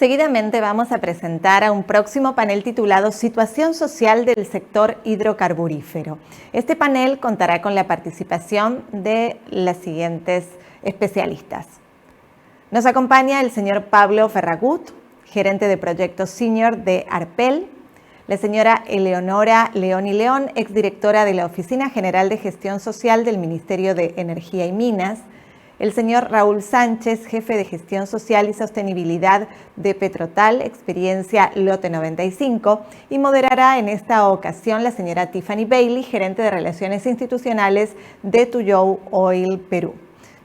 Seguidamente vamos a presentar a un próximo panel titulado Situación social del sector hidrocarburífero. Este panel contará con la participación de las siguientes especialistas. Nos acompaña el señor Pablo Ferragut, gerente de proyectos senior de Arpel, la señora Eleonora León y León, exdirectora de la Oficina General de Gestión Social del Ministerio de Energía y Minas, el señor Raúl Sánchez, jefe de Gestión Social y Sostenibilidad de Petrotal, experiencia Lote 95, y moderará en esta ocasión la señora Tiffany Bailey, gerente de Relaciones Institucionales de Tuyou Oil Perú.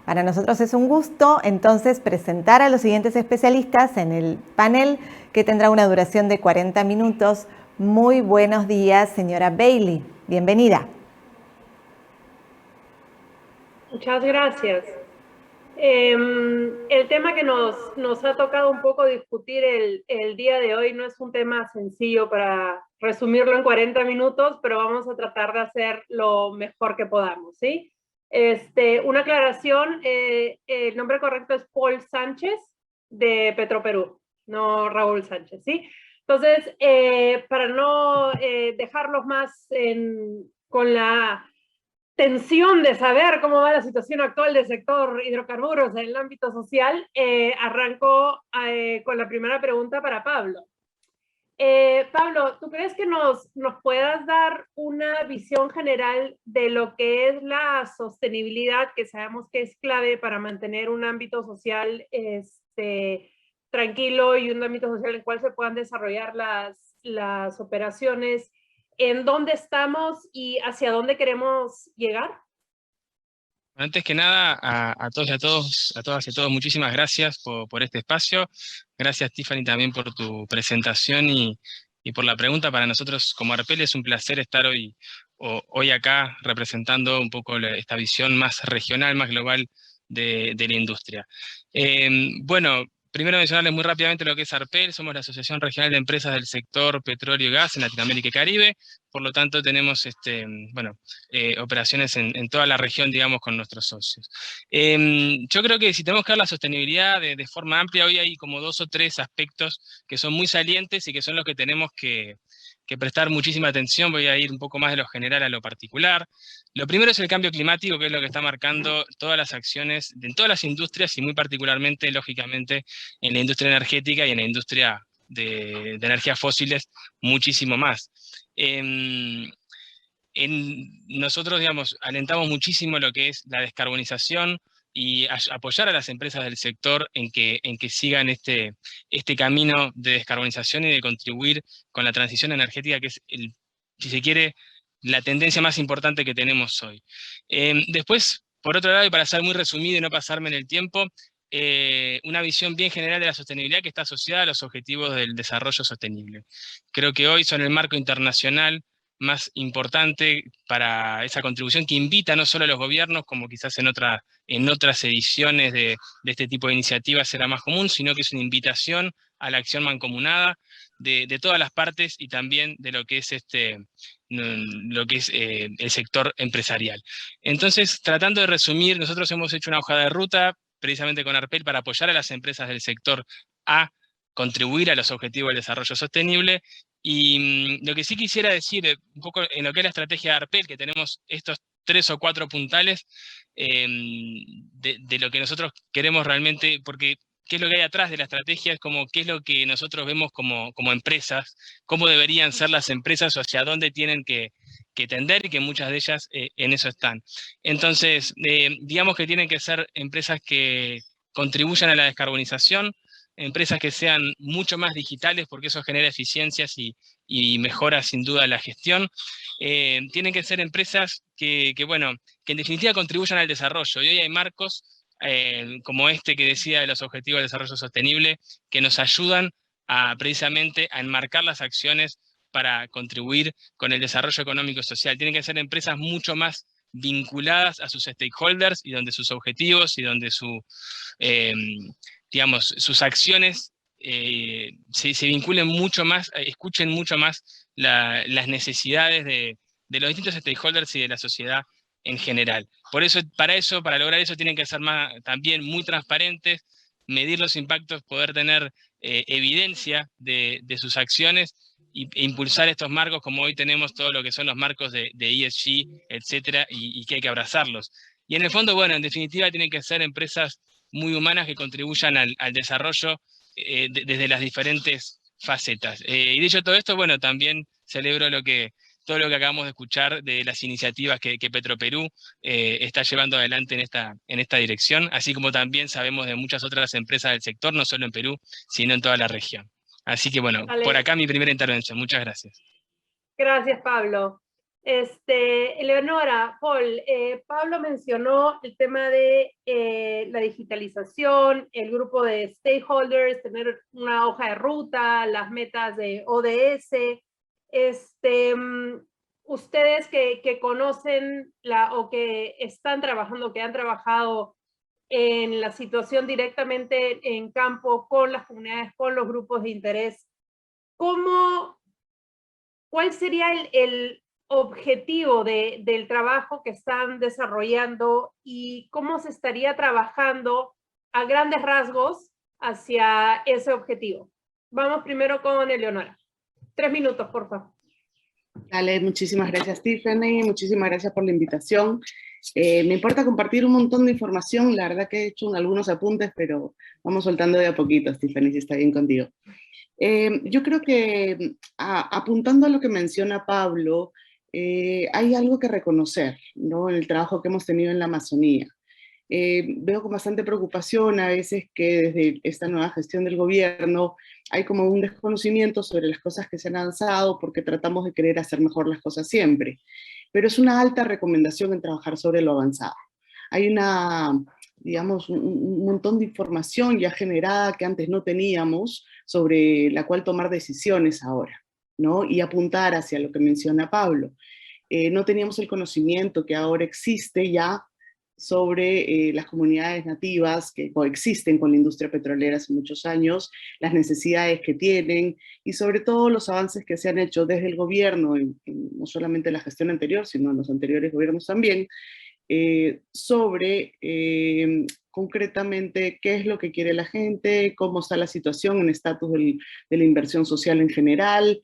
Para nosotros es un gusto entonces presentar a los siguientes especialistas en el panel, que tendrá una duración de 40 minutos. Muy buenos días, señora Bailey. Bienvenida. Muchas gracias. El tema que nos ha tocado un poco discutir el día de hoy no es un tema sencillo para resumirlo en 40 minutos, pero vamos a tratar de hacer lo mejor que podamos, ¿sí? Una aclaración, el nombre correcto es Paul Sánchez de Petroperú, no Raúl Sánchez, ¿sí? Entonces, para no dejarlos más con la tensión de saber cómo va la situación actual del sector hidrocarburos en el ámbito social, arranco con la primera pregunta para Pablo. Pablo, ¿tú crees que nos puedas dar una visión general de lo que es la sostenibilidad, que sabemos que es clave para mantener un ámbito social tranquilo y un ámbito social en el cual se puedan desarrollar las operaciones? ¿En dónde estamos y hacia dónde queremos llegar? Antes que nada, a todos y a todas y a todos, muchísimas gracias por este espacio. Gracias, Tiffany, también por tu presentación y por la pregunta. Para nosotros, como Arpel, es un placer estar hoy acá representando un poco esta visión más regional, más global de la industria. Bueno, primero mencionarles muy rápidamente lo que es Arpel. Somos la Asociación Regional de Empresas del Sector Petróleo y Gas en Latinoamérica y Caribe. Por lo tanto, tenemos operaciones en toda la región, digamos, con nuestros socios. Yo creo que si tenemos que ver la sostenibilidad de forma amplia, hoy hay como 2 o 3 aspectos que son muy salientes y que son los que tenemos que prestar muchísima atención. Voy a ir un poco más de lo general a lo particular. Lo primero es el cambio climático, que es lo que está marcando todas las acciones en todas las industrias y muy particularmente, lógicamente, en la industria energética y en la industria de energías fósiles muchísimo más. Nosotros, digamos, alentamos muchísimo lo que es la descarbonización y apoyar a las empresas del sector en que sigan este camino de descarbonización y de contribuir con la transición energética, que es, si se quiere, la tendencia más importante que tenemos hoy. Después, por otro lado, y para ser muy resumido y no pasarme en el tiempo, una visión bien general de la sostenibilidad que está asociada a los objetivos del desarrollo sostenible. Creo que hoy son el marco internacional más importante para esa contribución que invita no solo a los gobiernos, como quizás en otras ediciones de este tipo de iniciativas será más común, sino que es una invitación a la acción mancomunada de todas las partes y también de lo que es el sector empresarial. Entonces, tratando de resumir, nosotros hemos hecho una hoja de ruta precisamente con Arpel para apoyar a las empresas del sector a contribuir a los objetivos del desarrollo sostenible. Y lo que sí quisiera decir, un poco en lo que es la estrategia de Arpel, que tenemos estos 3 o 4 puntales de lo que nosotros queremos realmente, porque qué es lo que hay atrás de la estrategia, es como qué es lo que nosotros vemos como empresas, cómo deberían ser las empresas o hacia dónde tienen que tender, y que muchas de ellas en eso están. Entonces, digamos que tienen que ser empresas que contribuyan a la descarbonización, empresas que sean mucho más digitales, porque eso genera eficiencias y mejora sin duda la gestión. Tienen que ser empresas que en definitiva contribuyan al desarrollo. Y hoy hay marcos como este que decía de los objetivos de desarrollo sostenible, que nos ayudan precisamente a enmarcar las acciones para contribuir con el desarrollo económico y social. Tienen que ser empresas mucho más vinculadas a sus stakeholders y donde sus objetivos y donde sus acciones se vinculen mucho más, escuchen mucho más las necesidades de los distintos stakeholders y de la sociedad en general. Para lograr eso, tienen que ser también muy transparentes, medir los impactos, poder tener evidencia de sus acciones e impulsar estos marcos, como hoy tenemos todo lo que son los marcos de ESG, etcétera, y que hay que abrazarlos. Y en el fondo, bueno, en definitiva tienen que ser empresas muy humanas que contribuyan al desarrollo desde las diferentes facetas. Y dicho todo esto, bueno, también celebro todo lo que acabamos de escuchar de las iniciativas que Petroperú está llevando adelante en esta dirección, así como también sabemos de muchas otras empresas del sector, no solo en Perú, sino en toda la región. Así que bueno, Vale. por acá mi primera intervención. Muchas gracias. Gracias, Pablo. Eleonora, Paul, Pablo mencionó el tema de la digitalización, el grupo de stakeholders, tener una hoja de ruta, las metas de ODS. Ustedes que conocen o que están trabajando, que han trabajado en la situación directamente en campo con las comunidades, con los grupos de interés, ¿cuál sería el objetivo del trabajo que están desarrollando y cómo se estaría trabajando a grandes rasgos hacia ese objetivo? Vamos primero con Eleonora. 3 minutos, por favor. Dale, muchísimas gracias, Tiffany, muchísimas gracias por la invitación. Me importa compartir un montón de información, la verdad que he hecho algunos apuntes, pero vamos soltando de a poquito, Tiffany, si está bien contigo. Yo creo que apuntando a lo que menciona Pablo, hay algo que reconocer, ¿no? En el trabajo que hemos tenido en la Amazonía. Veo con bastante preocupación a veces que desde esta nueva gestión del gobierno hay como un desconocimiento sobre las cosas que se han avanzado porque tratamos de querer hacer mejor las cosas siempre. Pero es una alta recomendación en trabajar sobre lo avanzado. Hay digamos, un montón de información ya generada que antes no teníamos, sobre la cual tomar decisiones ahora, ¿no? Y apuntar hacia lo que menciona Pablo. No teníamos el conocimiento que ahora existe ya sobre las comunidades nativas que coexisten con la industria petrolera hace muchos años, las necesidades que tienen y sobre todo los avances que se han hecho desde el gobierno, no solamente en la gestión anterior, sino en los anteriores gobiernos también, sobre concretamente qué es lo que quiere la gente, cómo está la situación en estatus de la inversión social en general.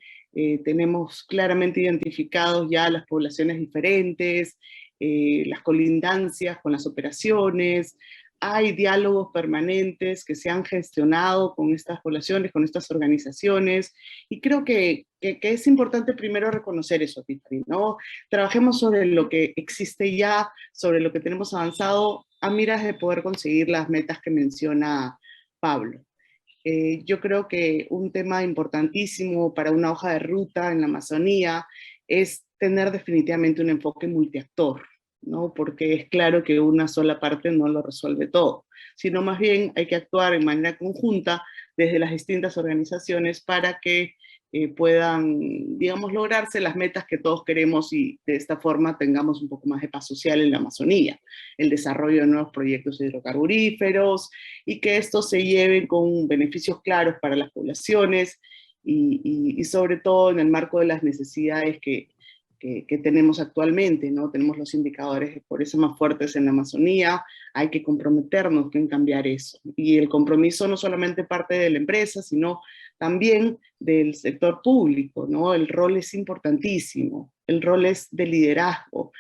Tenemos claramente identificados ya las poblaciones diferentes, las colindancias con las operaciones, hay diálogos permanentes que se han gestionado con estas poblaciones, con estas organizaciones, y creo que es importante primero reconocer eso, Tiffany, ¿no? Trabajemos sobre lo que existe ya, sobre lo que tenemos avanzado, a miras de poder conseguir las metas que menciona Pablo. Yo creo que un tema importantísimo para una hoja de ruta en la Amazonía es tener definitivamente un enfoque multiactor, ¿no? Porque es claro que una sola parte no lo resuelve todo, sino más bien hay que actuar en manera conjunta desde las distintas organizaciones para que puedan, digamos, lograrse las metas que todos queremos y de esta forma tengamos un poco más de paz social en la Amazonía, el desarrollo de nuevos proyectos hidrocarburíferos y que estos se lleven con beneficios claros para las poblaciones y sobre todo en el marco de las necesidades que tenemos actualmente, ¿no? Tenemos los indicadores de pobreza más fuertes en la Amazonía, hay que comprometernos en cambiar eso. Y el compromiso no solamente parte de la empresa, sino también del sector público, ¿no? El rol es importantísimo, el rol es de liderazgo,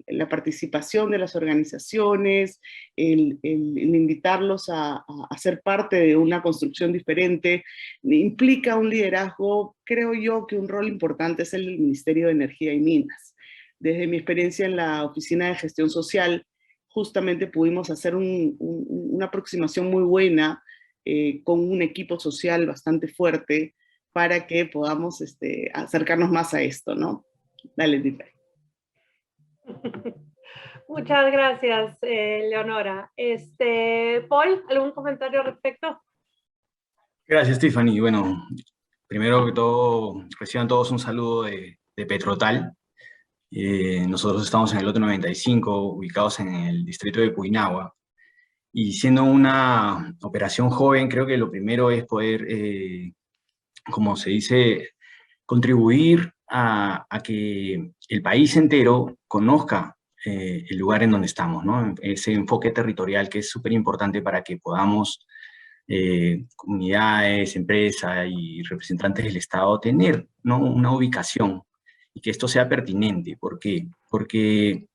la participación de las organizaciones, el invitarlos a ser parte de una construcción diferente, implica un liderazgo. Creo yo que un rol importante es el del Ministerio de Energía y Minas. Desde mi experiencia en la Oficina de Gestión Social, justamente pudimos hacer una aproximación muy buena con un equipo social bastante fuerte para que podamos acercarnos más a esto, ¿no? Dale, Tita. Muchas gracias, Leonora. Paul, ¿algún comentario al respecto? Gracias, Tiffany. Bueno, primero que todo, reciban todos un saludo de Petrotal. Nosotros estamos en el lote 95, ubicados en el distrito de Puinahua. Y siendo una operación joven, creo que lo primero es poder, como se dice, contribuir a que el país entero conozca el lugar en donde estamos, ¿no? Ese enfoque territorial que es súper importante para que podamos, comunidades, empresas y representantes del Estado, tener, ¿no?, una ubicación y que esto sea pertinente. ¿Por qué? Porque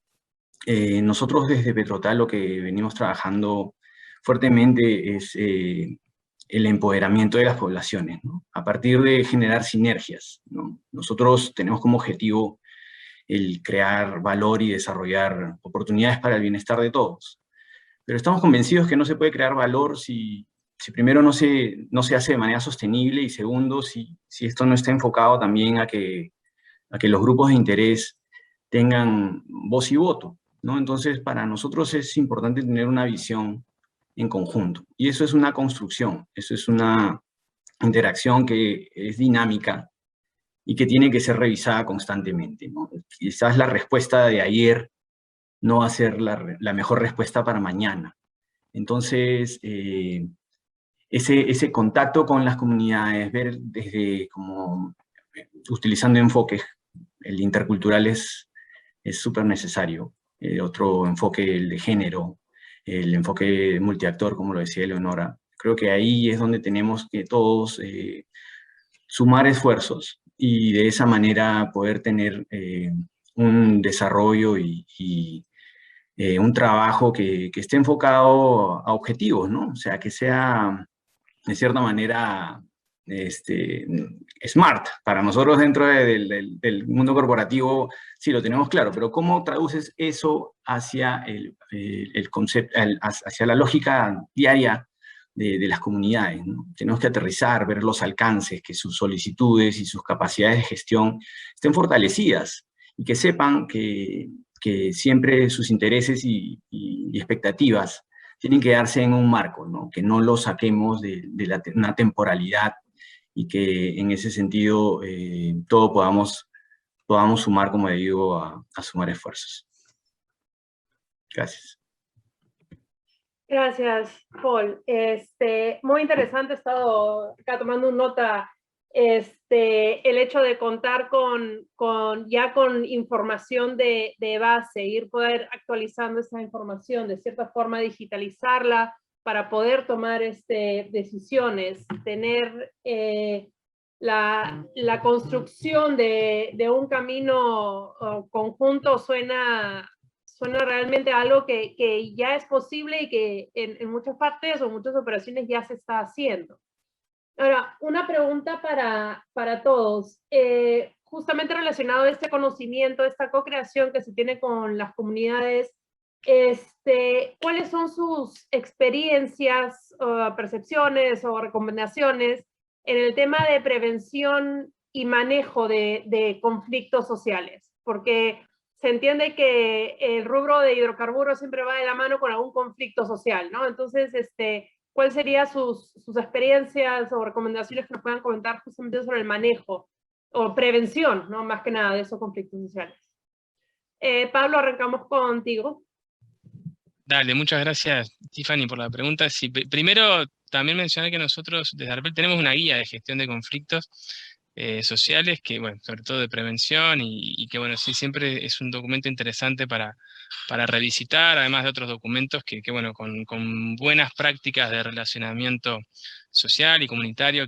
nosotros desde Petrotal lo que venimos trabajando fuertemente es el empoderamiento de las poblaciones, ¿no? A partir de generar sinergias, ¿no? Nosotros tenemos como objetivo el crear valor y desarrollar oportunidades para el bienestar de todos. Pero estamos convencidos que no se puede crear valor si primero no se hace de manera sostenible, y segundo, si esto no está enfocado también a que los grupos de interés tengan voz y voto, ¿no? Entonces, para nosotros es importante tener una visión en conjunto. Y eso es una construcción, eso es una interacción que es dinámica y que tiene que ser revisada constantemente, ¿no? Quizás la respuesta de ayer no va a ser la mejor respuesta para mañana. Entonces, ese contacto con las comunidades, ver desde como utilizando enfoques, el intercultural es súper necesario. Otro enfoque, el de género, el enfoque multiactor, como lo decía Eleonora. Creo que ahí es donde tenemos que todos sumar esfuerzos y de esa manera poder tener un desarrollo y un trabajo que esté enfocado a objetivos, ¿no? O sea, que sea de cierta manera smart. Para nosotros dentro del mundo corporativo sí lo tenemos claro, pero ¿cómo traduces eso hacia el concepto, hacia la lógica diaria de las comunidades, ¿no? Tenemos que aterrizar, ver los alcances, que sus solicitudes y sus capacidades de gestión estén fortalecidas y que sepan que siempre sus intereses y expectativas tienen que darse en un marco, ¿no? Que no lo saquemos de una temporalidad y que en ese sentido todos podamos sumar, como digo, a sumar esfuerzos. Gracias. Gracias, Paul. Muy interesante, he estado acá tomando nota, el hecho de contar ya con información de base, poder actualizando esa información, de cierta forma digitalizarla para poder tomar decisiones, tener la construcción de un camino conjunto suena realmente algo que ya es posible y que en muchas partes o muchas operaciones ya se está haciendo. Ahora, una pregunta para todos, justamente relacionado a este conocimiento, esta co-creación que se tiene con las comunidades, ¿cuáles son sus experiencias, percepciones o recomendaciones en el tema de prevención y manejo de conflictos sociales? Porque se entiende que el rubro de hidrocarburos siempre va de la mano con algún conflicto social, ¿no? Entonces, ¿cuáles serían sus experiencias o recomendaciones que nos puedan comentar justamente sobre el manejo o prevención, ¿no?, más que nada, de esos conflictos sociales? Pablo, arrancamos contigo. Dale, muchas gracias, Tiffany, por la pregunta. Sí, primero, también mencionar que nosotros desde ARPEL tenemos una guía de gestión de conflictos sociales, que, bueno, sobre todo de prevención, y que, bueno, sí, siempre es un documento interesante para revisitar, además de otros documentos que bueno, con buenas prácticas de relacionamiento social y comunitario,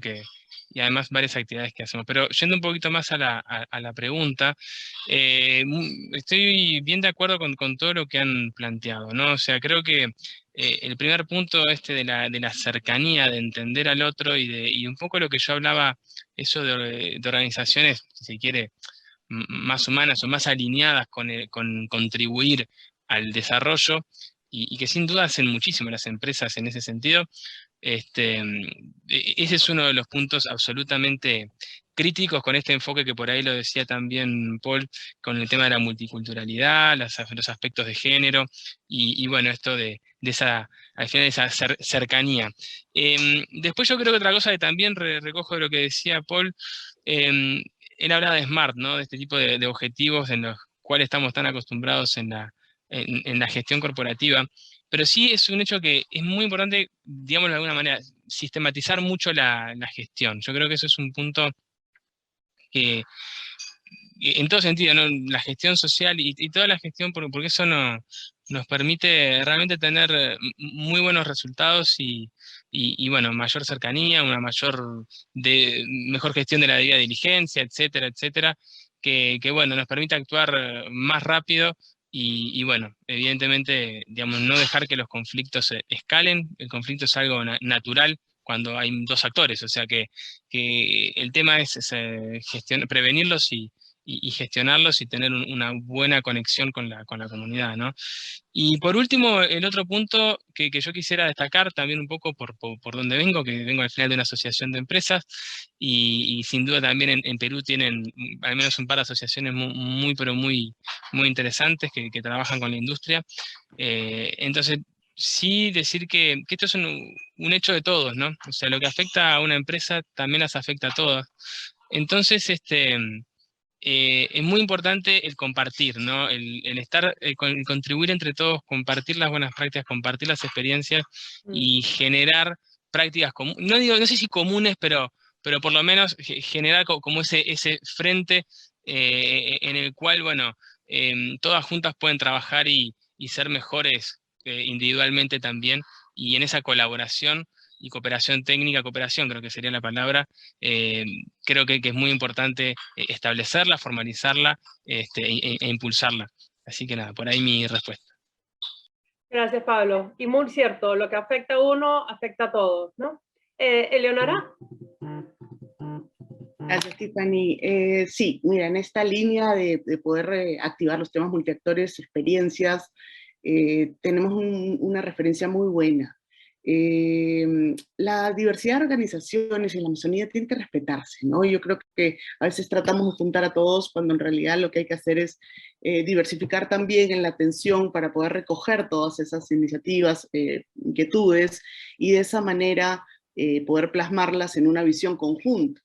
y además varias actividades que hacemos. Pero yendo un poquito más a la pregunta, estoy bien de acuerdo con todo lo que han planteado, ¿no? O sea, creo que el primer punto de la cercanía, de entender al otro y un poco lo que yo hablaba, eso de organizaciones, si se quiere, más humanas o más alineadas con contribuir al desarrollo, y que sin duda hacen muchísimo las empresas en ese sentido. Ese es uno de los puntos absolutamente críticos con este enfoque que por ahí lo decía también Paul, con el tema de la multiculturalidad, los aspectos de género, y bueno, esto de al final, esa cercanía. Después yo creo que otra cosa que también recojo de lo que decía Paul, él habla de SMART, ¿no? De este tipo de objetivos en los cuales estamos tan acostumbrados en la gestión corporativa. Pero sí es un hecho que es muy importante, digámoslo de alguna manera, sistematizar mucho la gestión. Yo creo que eso es un punto que en todo sentido, ¿no? La gestión social y toda la gestión, porque eso nos permite realmente tener muy buenos resultados y, bueno, mayor cercanía, una mejor gestión de la debida diligencia, etcétera, etcétera, que bueno, nos permite actuar más rápido y, bueno, evidentemente, digamos, no dejar que los conflictos escalen. El conflicto es algo natural cuando hay dos actores, o sea que el tema es prevenirlos y gestionarlos y tener una buena conexión con la comunidad, ¿no? Y por último, el otro punto que yo quisiera destacar también un poco por donde vengo, que vengo al final de una asociación de empresas, y sin duda también en Perú tienen al menos un par de asociaciones pero muy interesantes que trabajan con la industria. Entonces, sí decir que esto es un hecho de todos, ¿no? O sea, lo que afecta a una empresa también las afecta a todas. Entonces, es muy importante el compartir, ¿no? El estar, el contribuir entre todos, compartir las buenas prácticas, compartir las experiencias y generar prácticas comunes, no sé si comunes, pero por lo menos generar como ese frente en el cual, bueno, todas juntas pueden trabajar y ser mejores individualmente también, y en esa colaboración y cooperación técnica, cooperación creo que sería la palabra, eh, creo que es muy importante establecerla, formalizarla e impulsarla. Así que nada, por ahí mi respuesta. Gracias, Pablo. Y muy cierto, lo que afecta a uno, afecta a todos, ¿no? Eleonora. Gracias, Tiffany. Sí, mira, en esta línea de poder activar los temas multiactores, experiencias, tenemos una referencia muy buena. La diversidad de organizaciones en la Amazonía tiene que respetarse, ¿no? Yo creo que a veces tratamos de juntar a todos cuando en realidad lo que hay que hacer es diversificar también en la atención para poder recoger todas esas iniciativas, inquietudes, y de esa manera poder plasmarlas en una visión conjunta.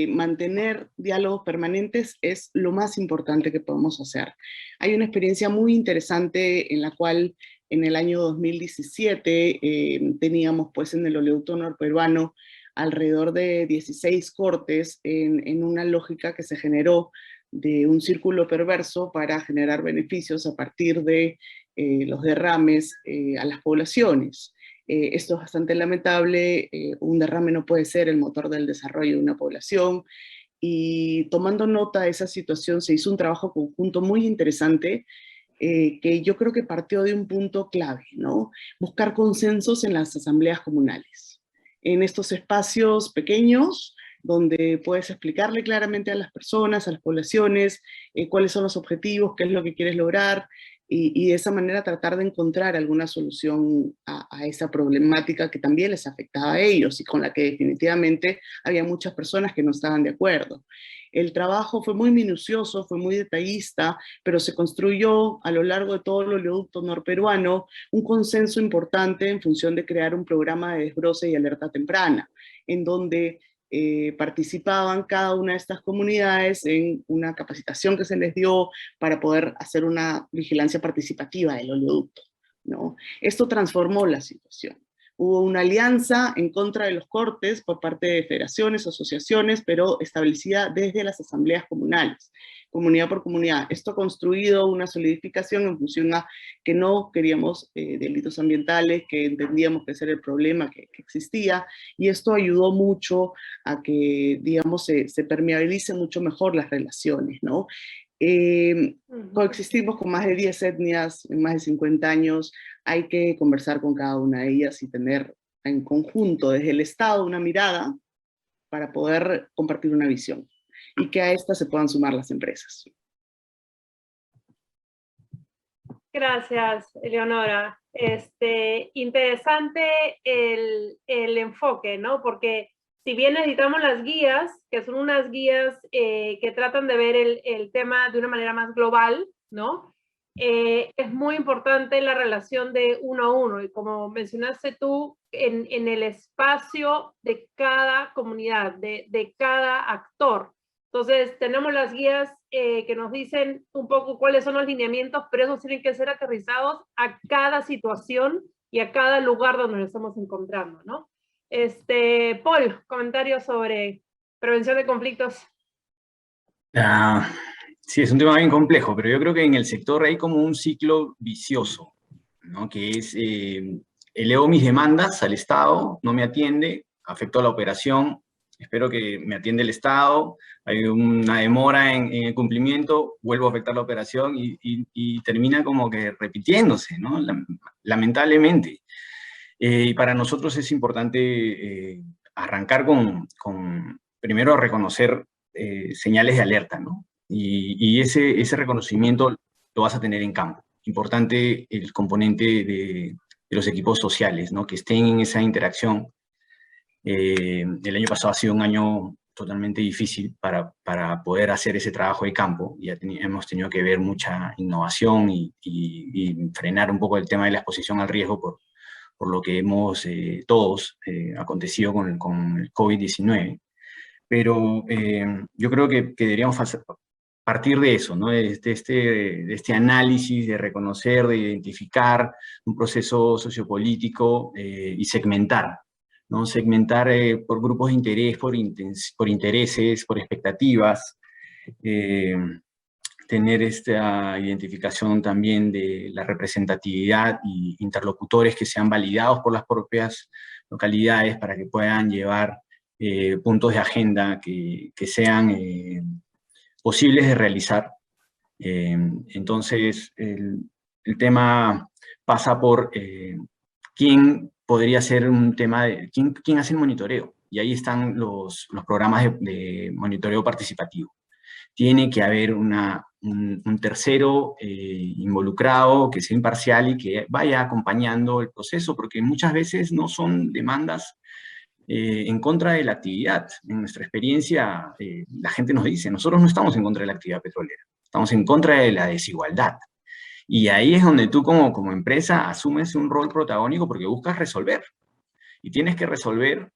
Mantener diálogos permanentes es lo más importante que podemos hacer. Hay una experiencia muy interesante en la cual en el año 2017 teníamos pues en el oleoducto norperuano alrededor de 16 cortes en una lógica que se generó de un círculo perverso para generar beneficios a partir de los derrames a las poblaciones. Esto es bastante lamentable, un derrame no puede ser el motor del desarrollo de una población, y tomando nota de esa situación se hizo un trabajo conjunto muy interesante que yo creo que partió de un punto clave, ¿no? Buscar consensos en las asambleas comunales. En estos espacios pequeños, donde puedes explicarle claramente a las personas, a las poblaciones, cuáles son los objetivos, qué es lo que quieres lograr, y de esa manera tratar de encontrar alguna solución a esa problemática que también les afectaba a ellos y con la que definitivamente había muchas personas que no estaban de acuerdo. El trabajo fue muy minucioso, fue muy detallista, pero se construyó a lo largo de todo el oleoducto norperuano un consenso importante en función de crear un programa de desbroce y alerta temprana, en donde participaban cada una de estas comunidades en una capacitación que se les dio para poder hacer una vigilancia participativa del oleoducto, ¿no? Esto transformó la situación. Hubo una alianza en contra de los cortes por parte de federaciones, asociaciones, pero establecida desde las asambleas comunales, comunidad por comunidad. Esto ha construido una solidificación en función a que no queríamos delitos ambientales, que entendíamos que ese era el problema que existía, y esto ayudó mucho a que, digamos, se permeabilicen mucho mejor las relaciones, ¿no? Coexistimos con más de 10 etnias en más de 50 años, hay que conversar con cada una de ellas y tener en conjunto desde el Estado una mirada para poder compartir una visión y que a esta se puedan sumar las empresas. Gracias, Eleonora. Interesante el enfoque, ¿no? Porque si bien editamos las guías, que son unas guías que tratan de ver el tema de una manera más global, ¿no? Es muy importante la relación de uno a uno, y como mencionaste tú, en el espacio de cada comunidad, de cada actor. Entonces, tenemos las guías que nos dicen un poco cuáles son los lineamientos, pero esos tienen que ser aterrizados a cada situación y a cada lugar donde nos estamos encontrando, ¿no? Paul, comentarios sobre prevención de conflictos. Ah, sí, es un tema bien complejo, pero yo creo que en el sector hay como un ciclo vicioso, ¿no? Que es, elevo mis demandas al Estado, no me atiende, afectó a la operación, espero que me atienda el Estado, hay una demora en el cumplimiento, vuelvo a afectar la operación y termina como que repitiéndose, ¿no? Lamentablemente. Y para nosotros es importante arrancar primero reconocer señales de alerta, ¿no? Y ese reconocimiento lo vas a tener en campo. Importante el componente de los equipos sociales, ¿no? Que estén en esa interacción. El año pasado ha sido un año totalmente difícil para poder hacer ese trabajo de campo. Ya hemos tenido que ver mucha innovación y frenar un poco el tema de la exposición al riesgo por lo que hemos todos acontecido con el COVID-19. Pero yo creo que deberíamos partir de eso, ¿no? De este análisis, de reconocer, de identificar un proceso sociopolítico y segmentar, ¿no? Segmentar por grupos de interés, por intereses, por expectativas, tener esta identificación también de la representatividad y interlocutores que sean validados por las propias localidades para que puedan llevar puntos de agenda que sean posibles de realizar. Entonces, el tema pasa por quién podría ser un tema de quién hace el monitoreo. Y ahí están los programas de monitoreo participativo. Tiene que haber un tercero involucrado, que sea imparcial y que vaya acompañando el proceso, porque muchas veces no son demandas en contra de la actividad. En nuestra experiencia, la gente nos dice, nosotros no estamos en contra de la actividad petrolera, estamos en contra de la desigualdad. Y ahí es donde tú como empresa asumes un rol protagónico porque buscas resolver. Y tienes que resolver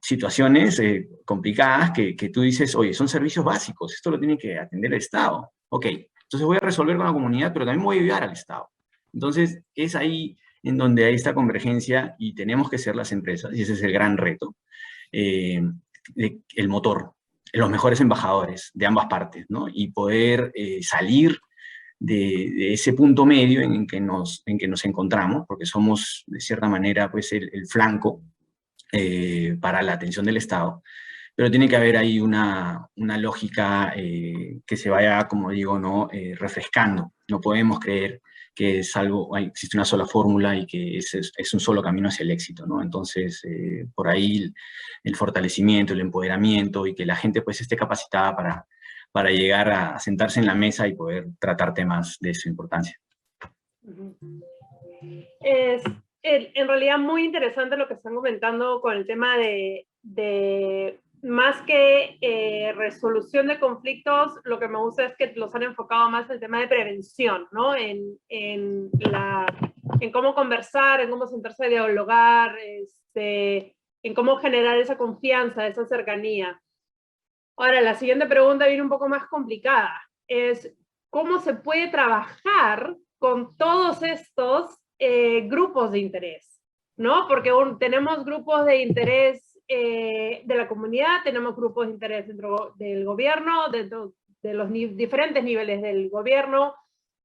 situaciones complicadas que tú dices, oye, son servicios básicos, esto lo tiene que atender el Estado. Ok, entonces voy a resolver con la comunidad, pero también voy a ayudar al Estado. Entonces, es ahí en donde hay esta convergencia y tenemos que ser las empresas, y ese es el gran reto, el motor, los mejores embajadores de ambas partes, ¿no? Y poder salir de ese punto medio en que nos encontramos, porque somos, de cierta manera, pues el flanco para la atención del Estado, pero tiene que haber ahí una lógica que se vaya, como digo, ¿no? Refrescando. No podemos creer que existe una sola fórmula y que es un solo camino hacia el éxito, ¿no? Entonces, por ahí el fortalecimiento, el empoderamiento y que la gente pues esté capacitada para llegar a sentarse en la mesa y poder tratar temas de su importancia. Es en realidad muy interesante lo que están comentando con el tema de más que resolución de conflictos, lo que me gusta es que los han enfocado más en el tema de prevención, ¿no? En cómo conversar, en cómo sentarse a dialogar, en cómo generar esa confianza, esa cercanía. Ahora, la siguiente pregunta viene un poco más complicada. Es, ¿cómo se puede trabajar con todos estos grupos de interés? ¿No? Porque tenemos grupos de interés de la comunidad, tenemos grupos de interés dentro del gobierno, dentro de los diferentes niveles del gobierno,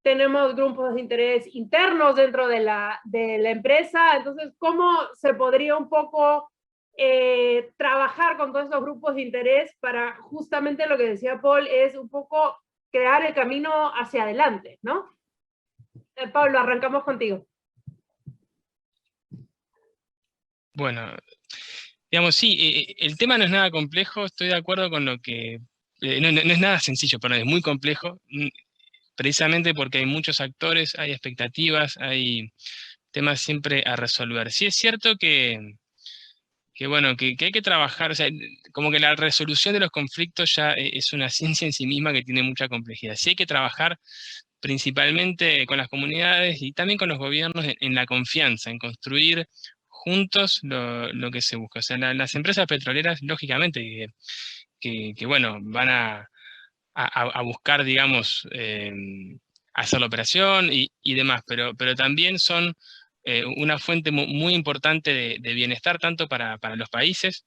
tenemos grupos de interés internos dentro de la empresa. Entonces, ¿cómo se podría un poco trabajar con todos esos grupos de interés para justamente lo que decía Paul, es un poco crear el camino hacia adelante, ¿no? Pablo, arrancamos contigo. Bueno, digamos, sí, el tema no es nada complejo, estoy de acuerdo con lo que... no es nada sencillo, pero es muy complejo, precisamente porque hay muchos actores, hay expectativas, hay temas siempre a resolver. Sí es cierto bueno, que hay que trabajar, o sea, como que la resolución de los conflictos ya es una ciencia en sí misma que tiene mucha complejidad. Sí hay que trabajar principalmente con las comunidades y también con los gobiernos en la confianza, en construir juntos lo que se busca. O sea, las empresas petroleras, lógicamente, que bueno, van a buscar, digamos, hacer la operación y demás, pero también son una fuente muy importante de bienestar tanto para los países,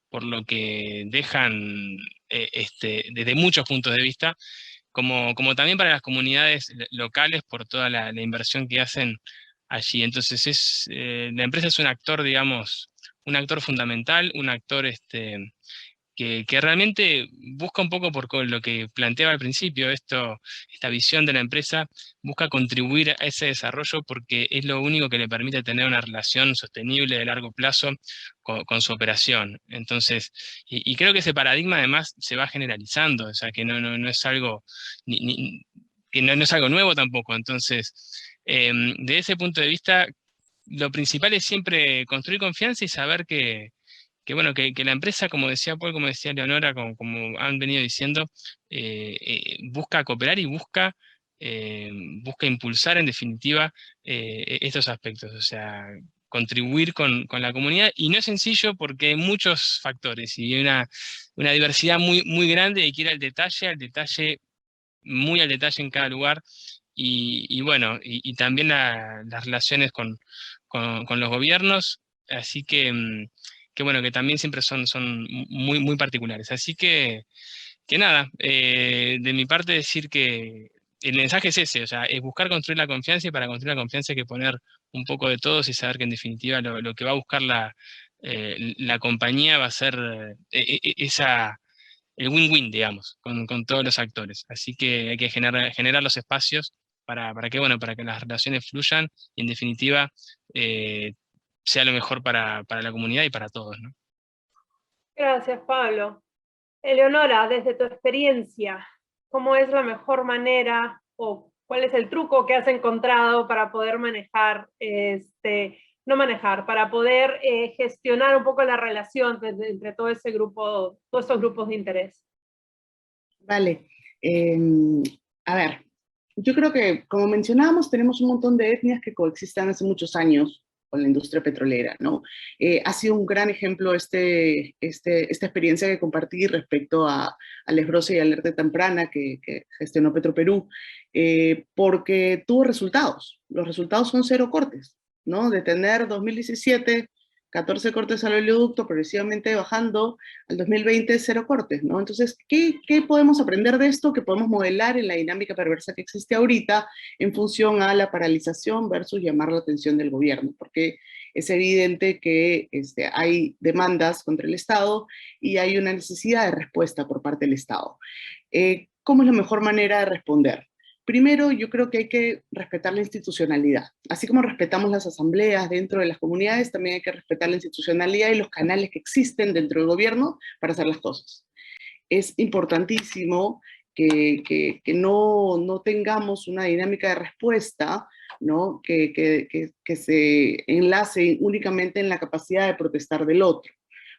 por lo que dejan desde muchos puntos de vista, como también para las comunidades locales por toda la inversión que hacen allí. Entonces la empresa es un actor, digamos, un actor fundamental, un actor que realmente busca un poco por lo que planteaba al principio, esta visión de la empresa, busca contribuir a ese desarrollo porque es lo único que le permite tener una relación sostenible de largo plazo con su operación. Entonces, y creo que ese paradigma además se va generalizando, o sea, que no es algo, que no es algo nuevo tampoco. Entonces, de ese punto de vista, lo principal es siempre construir confianza y saber bueno, que la empresa, como decía Paul, como decía Leonora, como han venido diciendo, busca cooperar y busca impulsar en definitiva estos aspectos, o sea, contribuir con la comunidad, y no es sencillo porque hay muchos factores y hay una diversidad muy grande y quiere al detalle, muy al detalle en cada lugar, y bueno, y también las relaciones con los gobiernos, así que bueno, que también siempre son muy particulares. Así que nada, de mi parte decir que el mensaje es ese, o sea, es buscar construir la confianza, y para construir la confianza hay que poner un poco de todos y saber que en definitiva lo que va a buscar la compañía va a ser el win-win, digamos, con todos los actores. Así que hay que generar los espacios para que las relaciones fluyan y en definitiva sea lo mejor para la comunidad y para todos, ¿no? Gracias, Pablo. Eleonora, desde tu experiencia, ¿cómo es la mejor manera o cuál es el truco que has encontrado para poder manejar, para poder gestionar un poco la relación entre todo ese grupo, todos estos grupos de interés? Vale. A ver, yo creo que, como mencionábamos, tenemos un montón de etnias que coexisten hace muchos años con la industria petrolera, ¿no? Ha sido un gran ejemplo esta experiencia que compartí respecto a Lesbrosa y Alerta Temprana que gestionó Petroperú, porque tuvo resultados. Los resultados son 0 cortes, ¿no? De tener 2017 14 cortes al oleoducto, progresivamente bajando, al 2020 0 cortes, ¿no? Entonces, ¿qué podemos aprender de esto que podemos modelar en la dinámica perversa que existe ahorita en función a la paralización versus llamar la atención del gobierno? Porque es evidente que hay demandas contra el Estado y hay una necesidad de respuesta por parte del Estado. ¿Cómo es la mejor manera de responder? Primero, yo creo que hay que respetar la institucionalidad. Así como respetamos las asambleas dentro de las comunidades, también hay que respetar la institucionalidad y los canales que existen dentro del gobierno para hacer las cosas. Es importantísimo que no tengamos una dinámica de respuesta, ¿no? que se enlace únicamente en la capacidad de protestar del otro,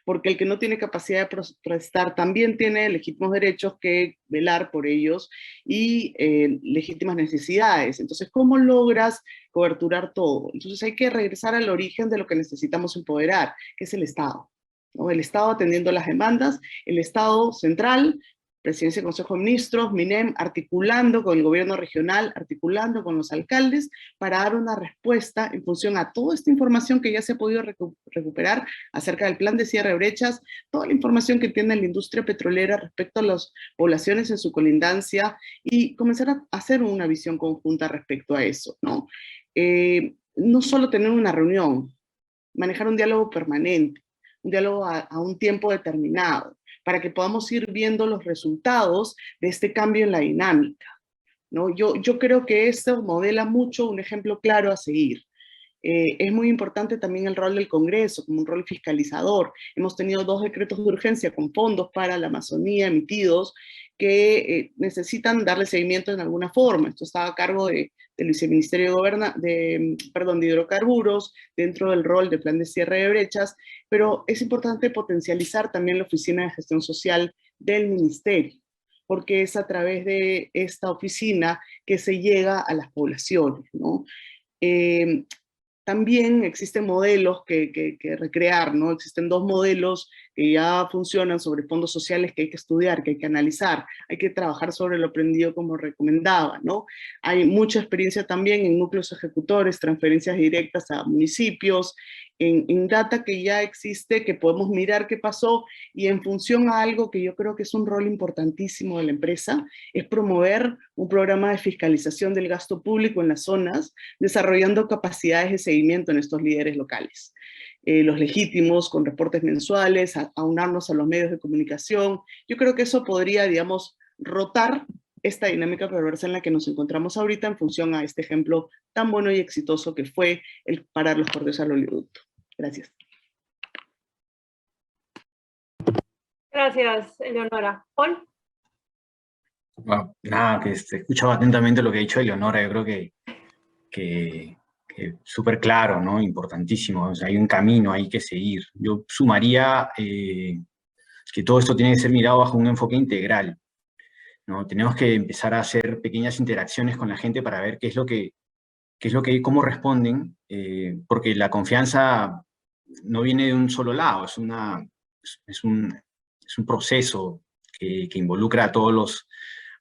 porque el que no tiene capacidad de protestar también tiene legítimos derechos que velar por ellos y legítimas necesidades. Entonces, ¿cómo logras coberturar todo? Entonces hay que regresar al origen de lo que necesitamos empoderar, que es el Estado, ¿no? El Estado atendiendo las demandas, el Estado central, Presidencia del Consejo de Ministros, MINEM, articulando con el gobierno regional, articulando con los alcaldes para dar una respuesta en función a toda esta información que ya se ha podido recuperar acerca del plan de cierre de brechas, toda la información que tiene la industria petrolera respecto a las poblaciones en su colindancia y comenzar a hacer una visión conjunta respecto a eso, ¿no? No solo tener una reunión, manejar un diálogo permanente, un diálogo a un tiempo determinado, para que podamos ir viendo los resultados de este cambio en la dinámica, ¿no? Yo creo que esto modela mucho un ejemplo claro a seguir. Es muy importante también el rol del Congreso como un rol fiscalizador. Hemos tenido 2 decretos de urgencia con fondos para la Amazonía emitidos que necesitan darle seguimiento en alguna forma. Esto estaba a cargo del Viceministerio de Hidrocarburos, dentro del rol de plan de cierre de brechas, pero es importante potencializar también la Oficina de Gestión Social del Ministerio, porque es a través de esta oficina que se llega a las poblaciones, ¿no? también existen modelos que recrear, ¿no? Existen 2 modelos que ya funcionan sobre fondos sociales que hay que estudiar, que hay que analizar, hay que trabajar sobre lo aprendido como recomendaba, ¿no? Hay mucha experiencia también en núcleos ejecutores, transferencias directas a municipios, en data que ya existe, que podemos mirar qué pasó, y en función a algo que yo creo que es un rol importantísimo de la empresa, es promover un programa de fiscalización del gasto público en las zonas, desarrollando capacidades de seguimiento en estos líderes locales. Los legítimos, con reportes mensuales, aunarnos a los medios de comunicación. Yo creo que eso podría, digamos, rotar esta dinámica perversa en la que nos encontramos ahorita en función a este ejemplo tan bueno y exitoso que fue el parar los cortes al oleoducto. Gracias. Gracias, Eleonora. Juan. Bueno, nada, que he escuchado atentamente lo que ha dicho Eleonora. Yo creo que súper claro, ¿no? Importantísimo. O sea, hay un camino ahí que seguir. Yo sumaría que todo esto tiene que ser mirado bajo un enfoque integral, ¿no? Tenemos que empezar a hacer pequeñas interacciones con la gente para ver cómo responden, porque la confianza no viene de un solo lado, es un proceso que involucra a todos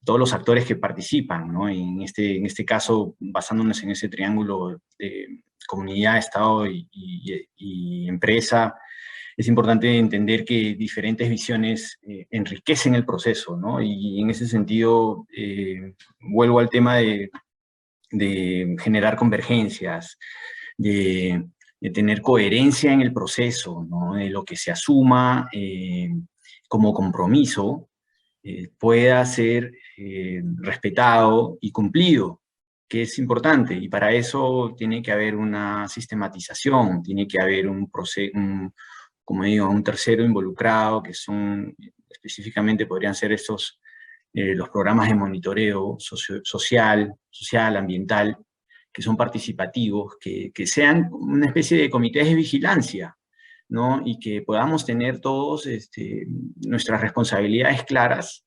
los actores que participan, ¿no? En este caso, basándonos en ese triángulo de comunidad, Estado y empresa, es importante entender que diferentes visiones enriquecen el proceso, ¿no? Y en ese sentido, vuelvo al tema de generar convergencias, de tener coherencia en el proceso, ¿no? De lo que se asuma como compromiso pueda ser respetado y cumplido, que es importante, y para eso tiene que haber una sistematización, tiene que haber como digo, un tercero involucrado, que son, específicamente podrían ser los programas de monitoreo social, ambiental, que son participativos, que sean una especie de comités de vigilancia, ¿no? Y que podamos tener todos nuestras responsabilidades claras,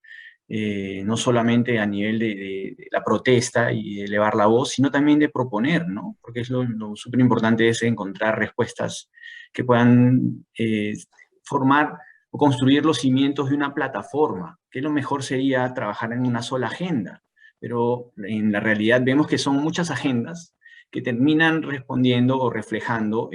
no solamente a nivel de la protesta y de elevar la voz, sino también de proponer, ¿no? Porque lo súper importante es encontrar respuestas que puedan formar o construir los cimientos de una plataforma, que lo mejor sería trabajar en una sola agenda, pero en la realidad vemos que son muchas agendas que terminan respondiendo o reflejando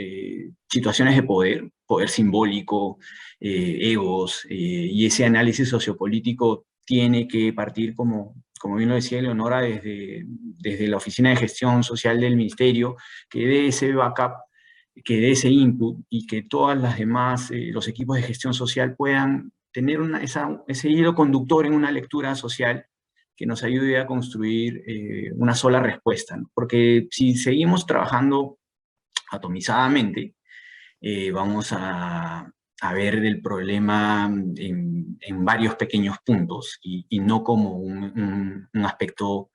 situaciones de poder simbólico, egos, y ese análisis sociopolítico tiene que partir, como bien lo decía Eleonora, desde la Oficina de Gestión Social del Ministerio, que dé ese backup, que dé ese input, y que todas las demás, los equipos de gestión social puedan tener ese hilo conductor en una lectura social que nos ayude a construir una sola respuesta, ¿no? Porque si seguimos trabajando atomizadamente, vamos a ver el problema en varios pequeños puntos y no como un aspecto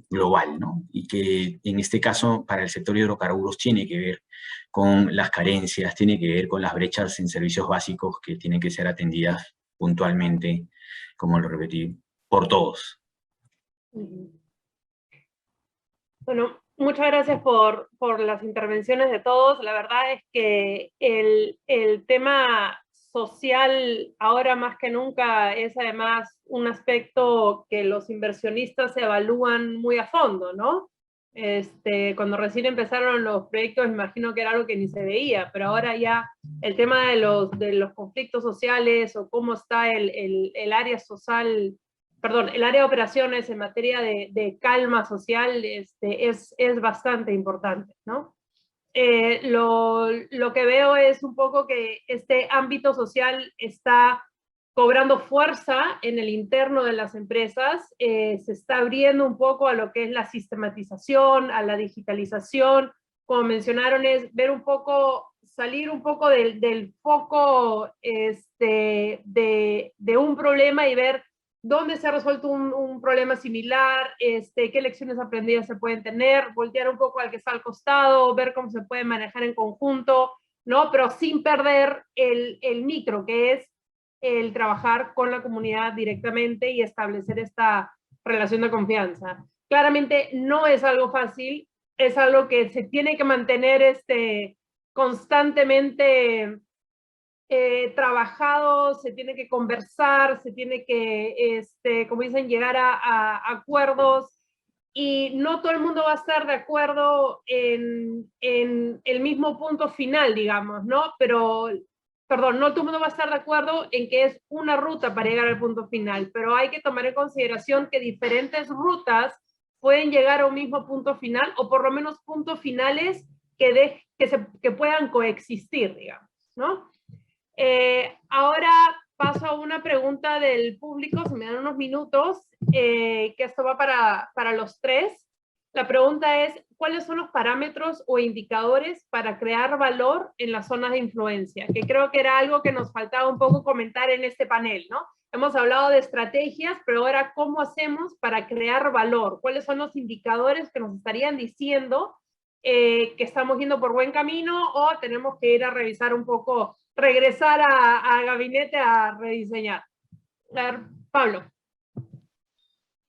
global, ¿no? Y que en este caso para el sector hidrocarburos tiene que ver con las carencias, tiene que ver con las brechas en servicios básicos que tienen que ser atendidas puntualmente, como lo repetí, por todos. Bueno, muchas gracias por las intervenciones de todos. La verdad es que el tema social ahora más que nunca es además un aspecto que los inversionistas evalúan muy a fondo, ¿no? Cuando recién empezaron los proyectos, me imagino que era algo que ni se veía, pero ahora ya el tema de los conflictos sociales o cómo está el área social, perdón, el área de operaciones en materia de calma social es bastante importante, ¿no? Lo que veo es un poco que este ámbito social está cobrando fuerza en el interno de las empresas, se está abriendo un poco a lo que es la sistematización, a la digitalización, como mencionaron, es ver un poco, salir un poco del foco de un problema y ver dónde se ha resuelto un problema similar, qué lecciones aprendidas se pueden tener, voltear un poco al que está al costado, ver cómo se puede manejar en conjunto, ¿no? Pero sin perder el micro, que es el trabajar con la comunidad directamente y establecer esta relación de confianza. Claramente no es algo fácil, es algo que se tiene que mantener constantemente trabajado, se tiene que conversar, se tiene que, como dicen, llegar a acuerdos, y no todo el mundo va a estar de acuerdo en el mismo punto final, digamos, ¿no? Pero, perdón, no todo el mundo va a estar de acuerdo en que es una ruta para llegar al punto final, pero hay que tomar en consideración que diferentes rutas pueden llegar a un mismo punto final, o por lo menos puntos finales que puedan coexistir, digamos, ¿no? Ahora paso a una pregunta del público, si me dan unos minutos, que esto va para los tres. La pregunta es, ¿cuáles son los parámetros o indicadores para crear valor en las zonas de influencia? Que creo que era algo que nos faltaba un poco comentar en este panel, ¿no? Hemos hablado de estrategias, pero ahora, ¿cómo hacemos para crear valor? ¿Cuáles son los indicadores que nos estarían diciendo que estamos yendo por buen camino, o tenemos que ir a revisar un poco, regresar a gabinete a rediseñar? A ver, Pablo.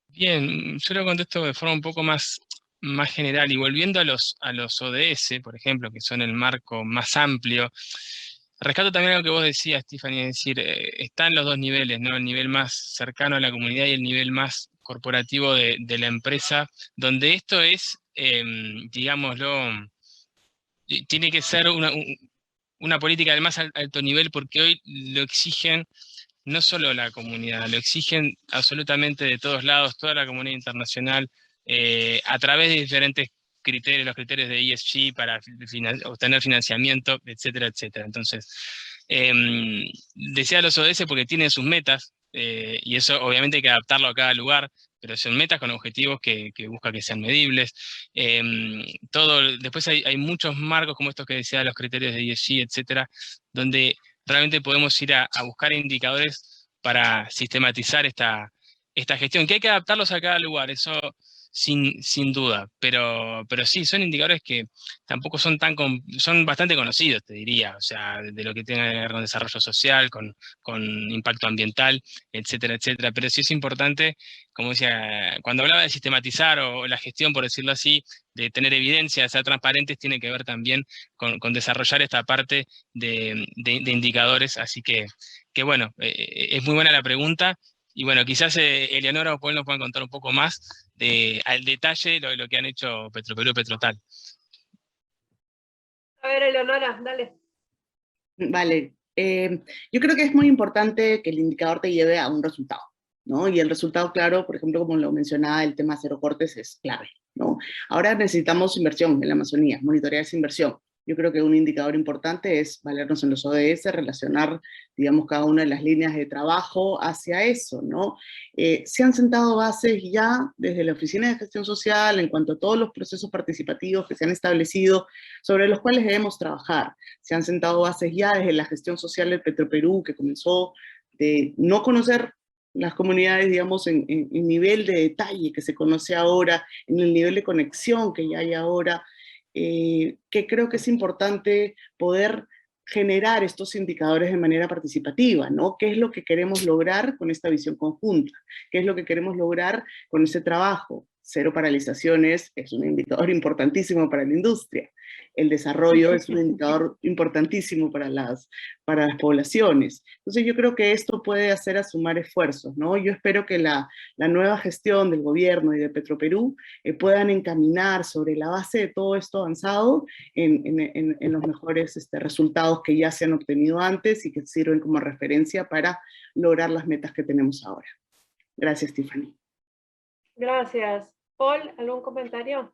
Bien, yo lo contesto de forma un poco más general, y volviendo a los ODS, por ejemplo, que son el marco más amplio, rescato también algo que vos decías, Tiffany, es decir, están los dos niveles, ¿no? El nivel más cercano a la comunidad y el nivel más corporativo de la empresa, donde esto es, digámoslo, tiene que ser una política del más alto nivel, porque hoy lo exigen no solo la comunidad, lo exigen absolutamente de todos lados, toda la comunidad internacional, a través de diferentes criterios, los criterios de ESG para obtener financiamiento, etcétera, etcétera. Entonces, decía los ODS porque tienen sus metas, y eso obviamente hay que adaptarlo a cada lugar, pero son metas con objetivos que busca que sean medibles. Después hay muchos marcos como estos que decía, los criterios de ESG, etcétera, donde realmente podemos ir a buscar indicadores para sistematizar esta gestión, que hay que adaptarlos a cada lugar, eso sin duda, pero sí, son indicadores que tampoco son son bastante conocidos, te diría, o sea, de lo que tiene que ver con desarrollo social, con impacto ambiental, etcétera, etcétera, pero sí es importante, como decía, cuando hablaba de sistematizar o la gestión, por decirlo así, de tener evidencia, de ser transparentes, tiene que ver también con desarrollar esta parte de indicadores, así que bueno, es muy buena la pregunta. Y bueno, quizás Eleonora o Paul nos puedan contar un poco más al detalle lo que han hecho Petroperú y Petrotal. A ver, Eleonora, dale. Vale. Yo creo que es muy importante que el indicador te lleve a un resultado, ¿no? Y el resultado, claro, por ejemplo, como lo mencionaba, el tema cero cortes es clave, ¿no? Ahora necesitamos inversión en la Amazonía, monitorear esa inversión. Yo creo que un indicador importante es valernos en los ODS, relacionar, digamos, cada una de las líneas de trabajo hacia eso, ¿no? Se han sentado bases ya desde la Oficina de Gestión Social en cuanto a todos los procesos participativos que se han establecido, sobre los cuales debemos trabajar. Se han sentado bases ya desde la gestión social del Petroperú, que comenzó de no conocer las comunidades, digamos, en nivel de detalle que se conoce ahora, en el nivel de conexión que ya hay ahora, que creo que es importante poder generar estos indicadores de manera participativa, ¿no? ¿Qué es lo que queremos lograr con esta visión conjunta? ¿Qué es lo que queremos lograr con ese trabajo? Cero paralizaciones es un indicador importantísimo para la industria. El desarrollo es un indicador importantísimo para las poblaciones. Entonces yo creo que esto puede hacer a sumar esfuerzos, ¿no? Yo espero que la nueva gestión del gobierno y de Petroperú puedan encaminar sobre la base de todo esto avanzado en los mejores resultados que ya se han obtenido antes y que sirven como referencia para lograr las metas que tenemos ahora. Gracias, Tiffany. Gracias. Paul, ¿algún comentario?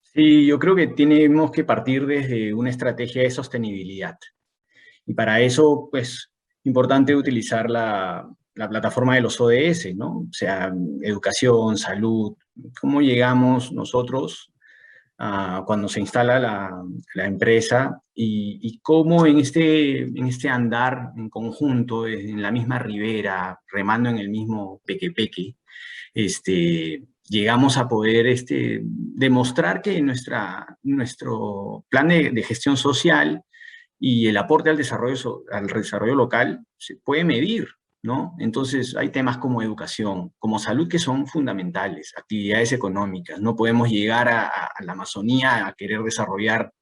Sí, yo creo que tenemos que partir desde una estrategia de sostenibilidad. Y para eso, pues, importante utilizar la plataforma de los ODS, ¿no? O sea, educación, salud, cómo llegamos nosotros cuando se instala la empresa y cómo en este andar en conjunto, en la misma ribera, remando en el mismo peque-peque, llegamos a poder demostrar que nuestro plan de gestión social y el aporte al desarrollo local se puede medir, ¿no? Entonces hay temas como educación, como salud que son fundamentales, actividades económicas. No podemos llegar a la Amazonía a querer desarrollar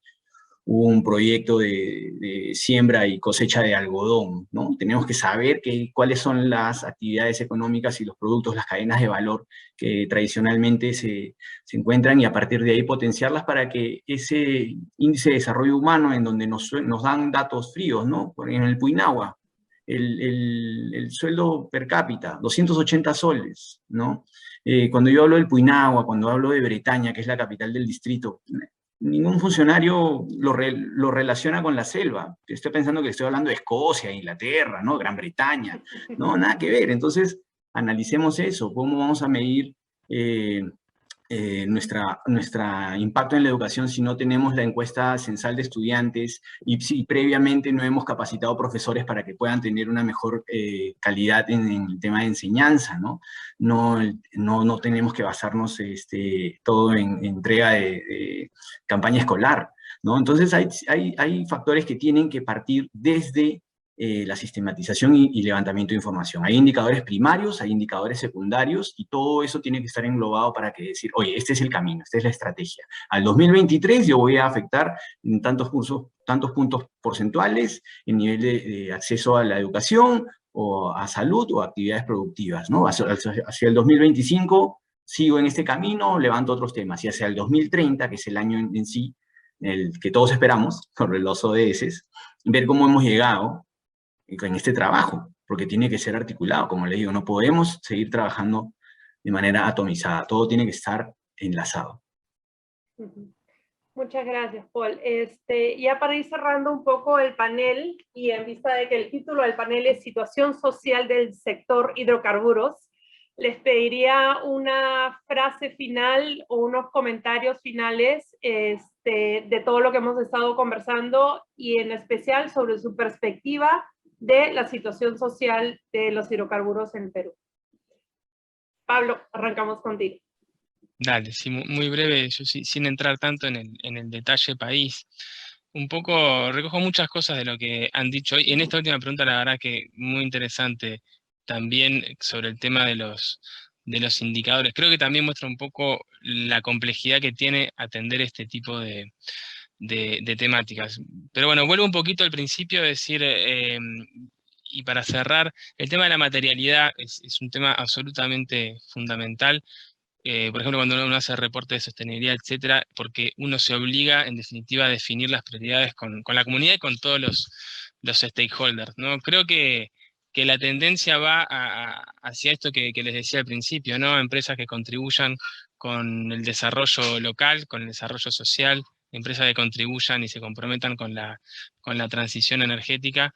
un proyecto de siembra y cosecha de algodón, ¿no? Tenemos que saber cuáles son las actividades económicas y los productos, las cadenas de valor que tradicionalmente se encuentran, y a partir de ahí potenciarlas para que ese índice de desarrollo humano, en donde nos dan datos fríos, ¿no? En el Puinahua, el sueldo per cápita, 280 soles, ¿no? Cuando yo hablo del Puinahua, cuando hablo de Bretaña, que es la capital del distrito, ningún funcionario lo relaciona con la selva. Estoy pensando que estoy hablando de Escocia, Inglaterra, ¿no? Gran Bretaña. No, nada que ver. Entonces, analicemos eso. ¿Cómo vamos a medir nuestra impacto en la educación si no tenemos la encuesta censal de estudiantes y si previamente no hemos capacitado profesores para que puedan tener una mejor calidad en el tema de enseñanza, ¿no? No tenemos que basarnos todo en entrega de campaña escolar, ¿no? Entonces hay factores que tienen que partir desde la sistematización y levantamiento de información. Hay indicadores primarios, hay indicadores secundarios, y todo eso tiene que estar englobado para que decir, oye, este es el camino, esta es la estrategia. Al 2023 yo voy a afectar en tantos puntos porcentuales en nivel de acceso a la educación, o a salud, o a actividades productivas, ¿no? Hacia el 2025 sigo en este camino, levanto otros temas, y hacia el 2030, que es el año en sí, el que todos esperamos, sobre los ODS, ver cómo hemos llegado en este trabajo, porque tiene que ser articulado. Como le digo, no podemos seguir trabajando de manera atomizada, todo tiene que estar enlazado. Muchas gracias, Paul. Ya para ir cerrando un poco el panel, y en vista de que el título del panel es Situación Social del Sector Hidrocarburos, les pediría una frase final o unos comentarios finales de todo lo que hemos estado conversando, y en especial sobre su perspectiva de la situación social de los hidrocarburos en Perú. Pablo, arrancamos contigo. Dale, sí, muy breve, yo sin entrar tanto en el detalle país. Un poco recojo muchas cosas de lo que han dicho hoy. En esta última pregunta, la verdad que muy interesante también sobre el tema de los indicadores. Creo que también muestra un poco la complejidad que tiene atender este tipo de temáticas. Pero bueno, vuelvo un poquito al principio a decir, y para cerrar, el tema de la materialidad es un tema absolutamente fundamental. Por ejemplo, cuando uno hace reporte de sostenibilidad, etcétera, porque uno se obliga, en definitiva, a definir las prioridades con la comunidad y con todos los stakeholders, ¿no? Creo que la tendencia va hacia esto que les decía al principio, ¿no? Empresas que contribuyan con el desarrollo local, con el desarrollo social, empresas que contribuyan y se comprometan con la transición energética,